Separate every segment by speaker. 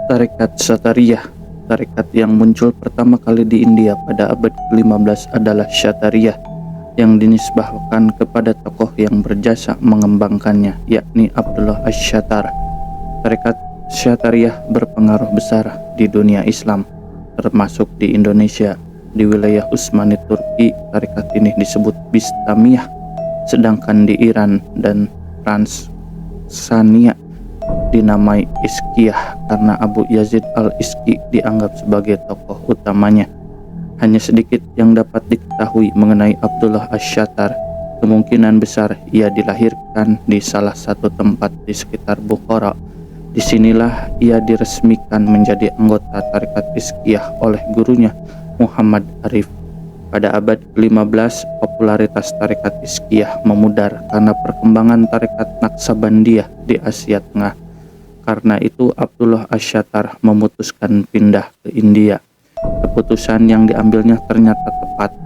Speaker 1: Tarekat Shatariyah. Tarekat yang muncul pertama kali di India pada abad ke-15 adalah Shatariyah, yang dinisbahkan kepada tokoh yang berjasa mengembangkannya, yakni Abdullah Ash-Shatar. Tarekat Shatariyah berpengaruh besar di dunia Islam, termasuk di Indonesia. Di wilayah Utsmani Turki, tarekat ini disebut Bistamiyah, sedangkan di Iran dan Transania dinamai Iskiyah karena Abu Yazid al-Iski dianggap sebagai tokoh utamanya. Hanya sedikit yang dapat diketahui mengenai Abdullah Ash-Shatar. Kemungkinan besar ia dilahirkan di salah satu tempat di sekitar Bukhara. Disinilah ia diresmikan menjadi anggota tarekat Iskiyah oleh gurunya Muhammad Arif. Pada abad ke-15, popularitas tarekat Iskiyah memudar karena perkembangan tarekat Naqsabandiyah di Asia Tengah. Karena itu Abdullah Ash-Shatar memutuskan pindah ke India. Keputusan yang diambilnya ternyata tepat,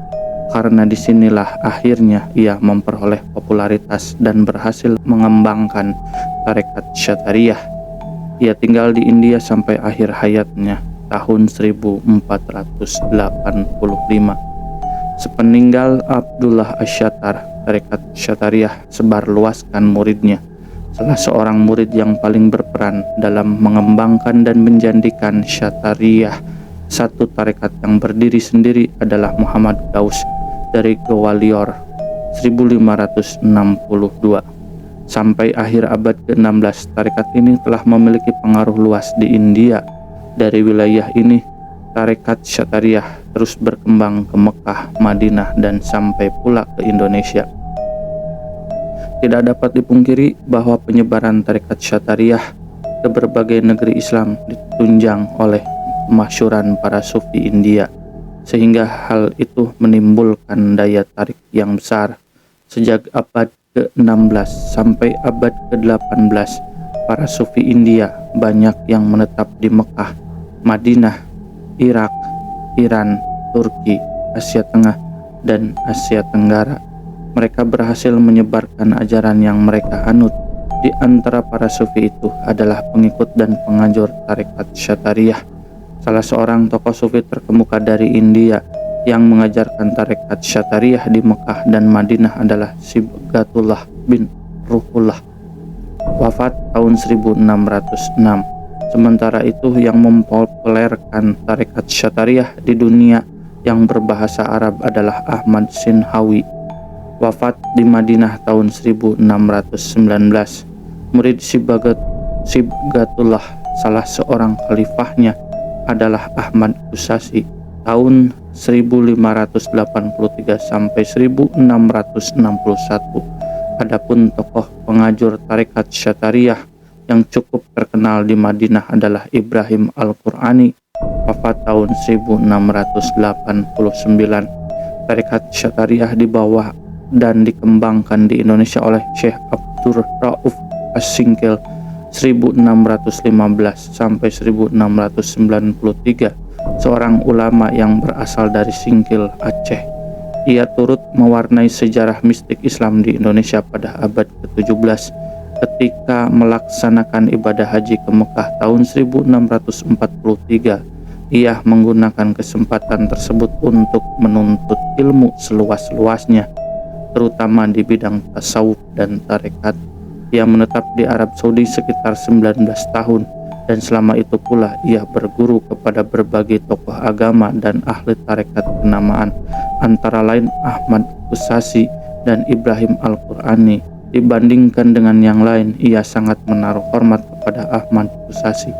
Speaker 1: karena disinilah akhirnya ia memperoleh popularitas dan berhasil mengembangkan tarekat Shatariyah. Ia tinggal di India sampai akhir hayatnya tahun 1485. Sepeninggal Abdullah Ash-Shatar, tarekat Shatariyah sebarluaskan muridnya. Salah seorang murid yang paling berperan dalam mengembangkan dan menjadikan Shatariyah satu tarekat yang berdiri sendiri adalah Muhammad Ghaus dari Gwalior 1562. Sampai akhir abad ke-16, tarekat ini telah memiliki pengaruh luas di India. Dari wilayah ini, tarekat Shatariyah terus berkembang ke Mekah, Madinah, dan sampai pula ke Indonesia. Tidak dapat dipungkiri bahwa penyebaran tarekat Shatariyah ke berbagai negeri Islam ditunjang oleh kemasyhuran para sufi India, sehingga hal itu menimbulkan daya tarik yang besar. Sejak abad ke-16 sampai abad ke-18, para sufi India banyak yang menetap di Mekah, Madinah, Irak, Iran, Turki, Asia Tengah, dan Asia Tenggara. Mereka berhasil menyebarkan ajaran yang mereka anut. Di antara para sufi itu adalah pengikut dan penganjur tarekat Shatariyah. Salah seorang tokoh sufi terkemuka dari India yang mengajarkan tarekat Shatariyah di Mekah dan Madinah adalah Sibghatullah bin Ruhullah, wafat tahun 1606. Sementara itu yang mempopulerkan tarekat Shatariyah di dunia yang berbahasa Arab adalah Ahmad Sinhawi, wafat di Madinah tahun 1619. Murid Sibghatullah, salah seorang khalifahnya adalah Ahmad Kusasi tahun 1583 sampai 1661. Adapun tokoh pengajur tarekat Shatariyah yang cukup terkenal di Madinah adalah Ibrahim Al-Qur'ani, wafat tahun 1689. Tarekat Shatariyah dibawa dan dikembangkan di Indonesia oleh Syekh Abdur Rauf As-Singkil 1615 sampai 1693, seorang ulama yang berasal dari Singkil, Aceh. Ia turut mewarnai sejarah mistik Islam di Indonesia pada abad ke-17 ketika melaksanakan ibadah haji ke Mekah tahun 1643. Ia menggunakan kesempatan tersebut untuk menuntut ilmu seluas-luasnya, terutama di bidang tasawuf dan tarekat. Ia menetap di Arab Saudi sekitar 19 tahun, dan selama itu pula ia berguru kepada berbagai tokoh agama dan ahli tarekat kenamaan, antara lain Ahmad Kusasi dan Ibrahim Al-Qur'ani. Dibandingkan dengan yang lain, ia sangat menaruh hormat kepada Ahmad Kusasi.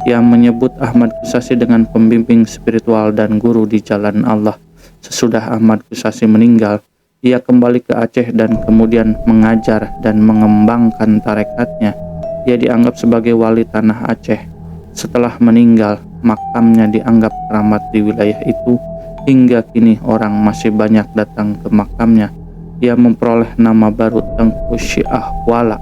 Speaker 1: Ia menyebut Ahmad Kusasi dengan pembimbing spiritual dan guru di jalan Allah. Sesudah Ahmad Kusasi meninggal, ia kembali ke Aceh dan kemudian mengajar dan mengembangkan tarekatnya. Ia dianggap sebagai wali tanah Aceh. Setelah meninggal, makamnya dianggap keramat di wilayah itu. Hingga kini orang masih banyak datang ke makamnya. Ia memperoleh nama baru Tengku Syiah Wala.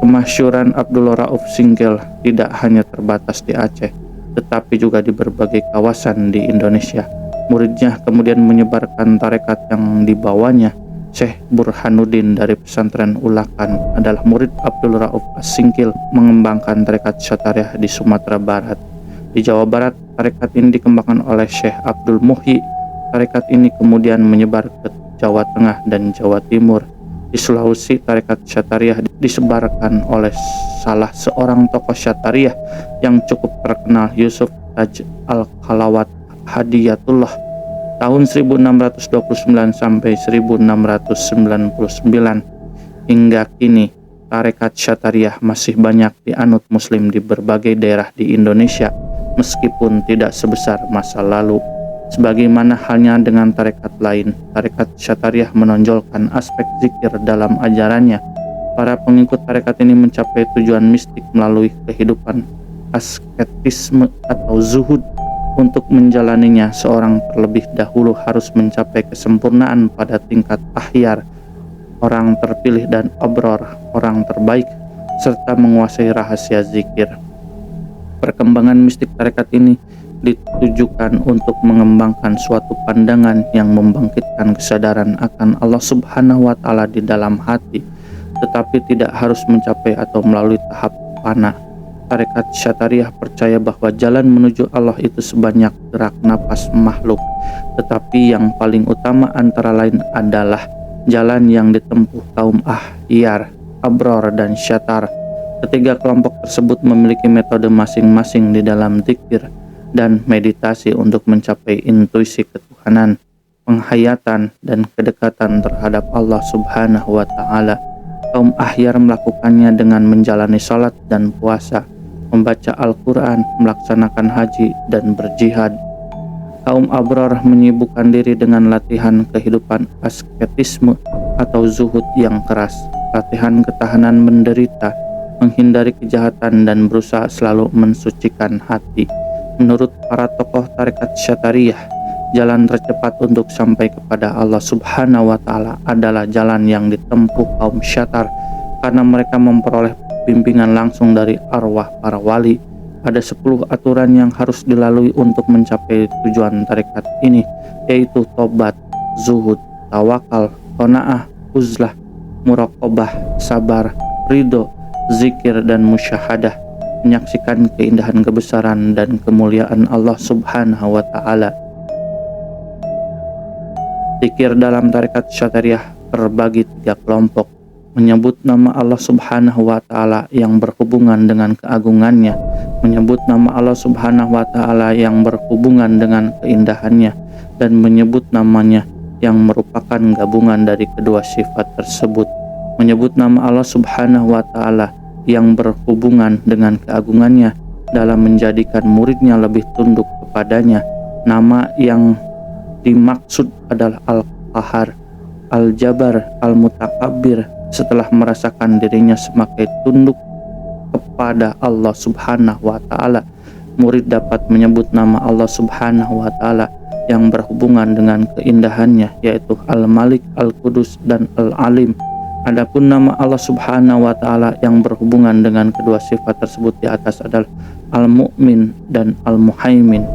Speaker 1: Kemasyhuran Abdul Rauf Singkil tidak hanya terbatas di Aceh, tetapi juga di berbagai kawasan di Indonesia. Muridnya kemudian menyebarkan tarekat yang dibawanya Syekh Burhanuddin dari pesantren Ulakan adalah murid Abdul Rauf As-Singkil mengembangkan tarekat Syatariah di Sumatera Barat. Di Jawa Barat, tarekat ini dikembangkan oleh Syekh Abdul Muhyi. Tarekat ini kemudian menyebar ke Jawa Tengah dan Jawa Timur. Di Sulawesi, tarekat Syatariah disebarkan oleh salah seorang tokoh Syatariah yang cukup terkenal, Yusuf Taj Al-Khalawat Hadiyatullah, tahun 1629 sampai 1699. Hingga kini, tarekat Syatariah masih banyak dianut muslim di berbagai daerah di Indonesia, meskipun tidak sebesar masa lalu. Sebagaimana halnya dengan tarekat lain, tarekat Syatariah menonjolkan aspek zikir dalam ajarannya. Para pengikut tarekat ini mencapai tujuan mistik melalui kehidupan asketisme atau zuhud. Untuk menjalaninya, seorang terlebih dahulu harus mencapai kesempurnaan pada tingkat akhyar, orang terpilih, dan abror, orang terbaik, serta menguasai rahasia zikir. Perkembangan mistik tarekat ini ditujukan untuk mengembangkan suatu pandangan yang membangkitkan kesadaran akan Allah Subhanahu wa Ta'ala di dalam hati, tetapi tidak harus mencapai atau melalui tahap fana. Tarekat Syatariah percaya bahwa jalan menuju Allah itu sebanyak gerak napas makhluk, tetapi yang paling utama antara lain adalah jalan yang ditempuh kaum akhyar, abror, dan syatar. Ketiga kelompok tersebut memiliki metode masing-masing di dalam zikir dan meditasi untuk mencapai intuisi ketuhanan, penghayatan, dan kedekatan terhadap Allah Subhanahu wa Ta'ala. Kaum akhyar melakukannya dengan menjalani salat dan puasa, membaca Al-Quran, melaksanakan haji, dan berjihad. Kaum abror menyibukkan diri dengan latihan kehidupan asketisme atau zuhud yang keras, latihan ketahanan menderita, menghindari kejahatan, dan berusaha selalu mensucikan hati. Menurut para tokoh tarekat Syatariah, jalan tercepat untuk sampai kepada Allah Subhanahu wa Ta'ala adalah jalan yang ditempuh kaum syatar, karena mereka memperoleh bimbingan langsung dari arwah para wali. Ada 10 aturan yang harus dilalui untuk mencapai tujuan tarekat ini, yaitu tobat, zuhud, tawakal, qanaah, uzlah, muraqabah, sabar, ridho, zikir, dan musyahadah, menyaksikan keindahan, kebesaran, dan kemuliaan Allah Subhanahu wa Ta'ala. Zikir dalam tarekat Syatariah terbagi 3 kelompok: menyebut nama Allah Subhanahu wa Ta'ala yang berhubungan dengan keagungannya, menyebut nama Allah Subhanahu wa Ta'ala yang berhubungan dengan keindahannya, dan menyebut namanya yang merupakan gabungan dari kedua sifat tersebut. Menyebut nama Allah Subhanahu wa Ta'ala yang berhubungan dengan keagungannya dalam menjadikan muridnya lebih tunduk kepadanya. Nama yang dimaksud adalah Al-Qahar, Al-Jabar, Al-Mutakabbir. Setelah merasakan dirinya semakin tunduk kepada Allah Subhanahu wa Ta'ala, murid dapat menyebut nama Allah Subhanahu wa Ta'ala yang berhubungan dengan keindahannya, yaitu Al-Malik, Al-Qudus, dan Al-Alim. Adapun nama Allah Subhanahu wa Ta'ala yang berhubungan dengan kedua sifat tersebut di atas adalah Al-Mu'min dan Al-Muhaimin.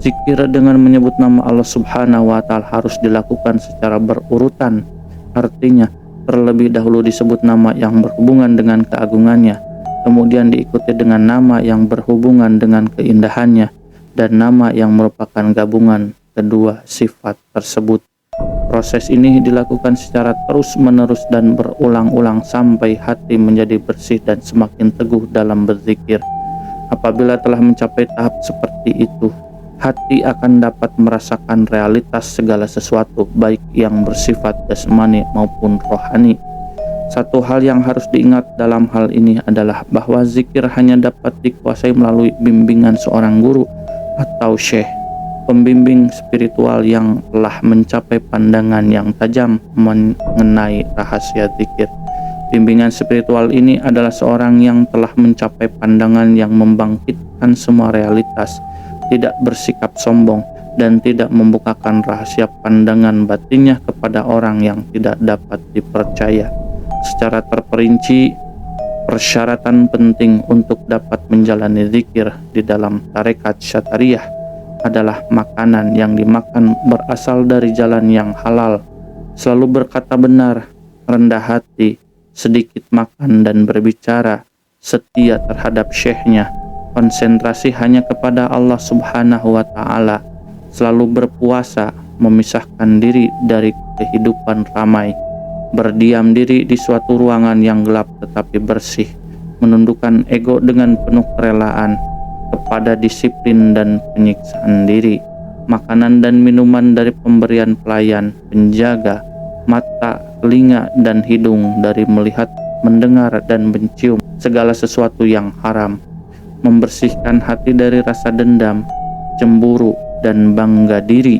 Speaker 1: Zikir dengan menyebut nama Allah Subhanahu wa Ta'ala harus dilakukan secara berurutan. Artinya, terlebih dahulu disebut nama yang berhubungan dengan keagungannya, kemudian diikuti dengan nama yang berhubungan dengan keindahannya, dan nama yang merupakan gabungan kedua sifat tersebut. Proses ini dilakukan secara terus-menerus dan berulang-ulang sampai hati menjadi bersih dan semakin teguh dalam berzikir. Apabila telah mencapai tahap seperti itu, hati akan dapat merasakan realitas segala sesuatu, baik yang bersifat jasmani maupun rohani. Satu hal yang harus diingat dalam hal ini adalah bahwa zikir hanya dapat dikuasai melalui bimbingan seorang guru atau syekh, pembimbing spiritual yang telah mencapai pandangan yang tajam mengenai rahasia zikir. Bimbingan spiritual ini adalah seorang yang telah mencapai pandangan yang membangkitkan semua realitas, tidak bersikap sombong, dan tidak membukakan rahasia pandangan batinnya kepada orang yang tidak dapat dipercaya. Secara terperinci, persyaratan penting untuk dapat menjalani zikir di dalam tarekat Syatariah adalah makanan yang dimakan berasal dari jalan yang halal, selalu berkata benar, rendah hati, sedikit makan dan berbicara, setia terhadap syekhnya, konsentrasi hanya kepada Allah Subhanahu wa Ta'ala, selalu berpuasa, memisahkan diri dari kehidupan ramai, berdiam diri di suatu ruangan yang gelap tetapi bersih, menundukkan ego dengan penuh kerelaan kepada disiplin dan penyiksaan diri, makanan dan minuman dari pemberian pelayan, penjaga, mata, telinga, dan hidung dari melihat, mendengar, dan mencium segala sesuatu yang haram, membersihkan hati dari rasa dendam, cemburu, dan bangga diri,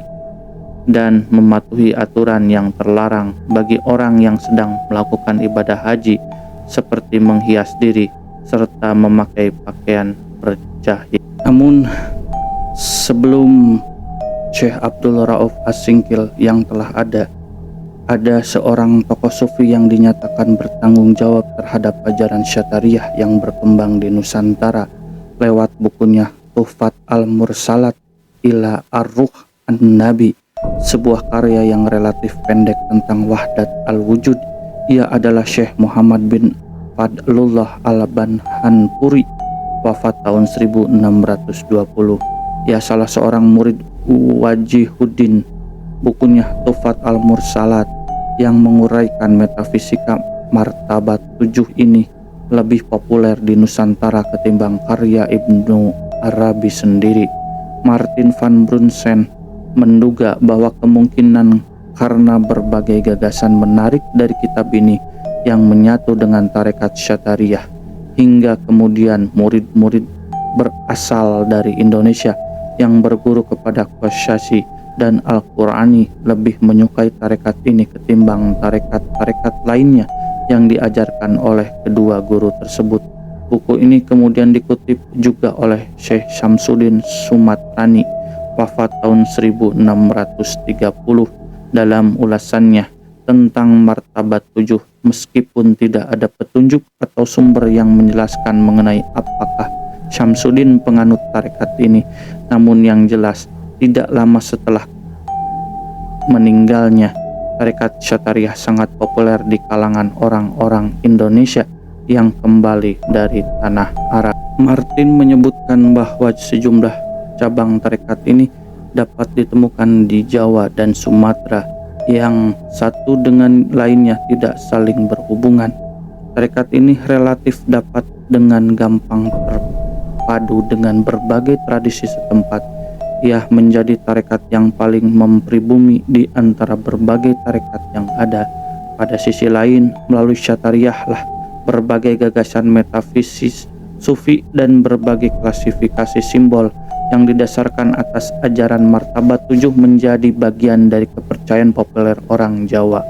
Speaker 1: dan mematuhi aturan yang terlarang bagi orang yang sedang melakukan ibadah haji, seperti menghias diri serta memakai pakaian berjahit. Namun sebelum Syekh Abdul Rauf As-Singkil yang telah ada seorang tokoh sufi yang dinyatakan bertanggung jawab terhadap ajaran Syatariah yang berkembang di Nusantara lewat bukunya Tuhfat Al-Mursalat ila Ar-Ruh An-Nabi, sebuah karya yang relatif pendek tentang wahdat al-wujud. Ia adalah Syekh Muhammad bin Fadlullah Al-Banhanpuri, wafat tahun 1620. Ia salah seorang murid Wajihuddin. Bukunya Tuhfat Al-Mursalat yang menguraikan metafisika martabat 7 ini lebih populer di Nusantara ketimbang karya Ibnu Arabi sendiri. Martin van Brunsen menduga bahwa kemungkinan karena berbagai gagasan menarik dari kitab ini yang menyatu dengan tarekat Syatariah, hingga kemudian murid-murid berasal dari Indonesia yang berguru kepada Qasyasi dan Al-Qurani lebih menyukai tarekat ini ketimbang tarekat-tarekat lainnya yang diajarkan oleh kedua guru tersebut. Buku ini kemudian dikutip juga oleh Syekh Syamsuddin Sumatrani, wafat tahun 1630, dalam ulasannya tentang martabat 7, meskipun tidak ada petunjuk atau sumber yang menjelaskan mengenai apakah Syamsuddin penganut tarekat ini, namun yang jelas tidak lama setelah meninggalnya, tarekat Syatariah sangat populer di kalangan orang-orang Indonesia yang kembali dari tanah Arab. Martin menyebutkan bahwa sejumlah cabang tarekat ini dapat ditemukan di Jawa dan Sumatera yang satu dengan lainnya tidak saling berhubungan. Tarekat ini relatif dapat dengan gampang terpadu dengan berbagai tradisi setempat. Ia menjadi tarekat yang paling mempribumi di antara berbagai tarekat yang ada. Pada sisi lain, melalui Syatariah lah berbagai gagasan metafisis, sufi, dan berbagai klasifikasi simbol yang didasarkan atas ajaran martabat 7 menjadi bagian dari kepercayaan populer orang Jawa.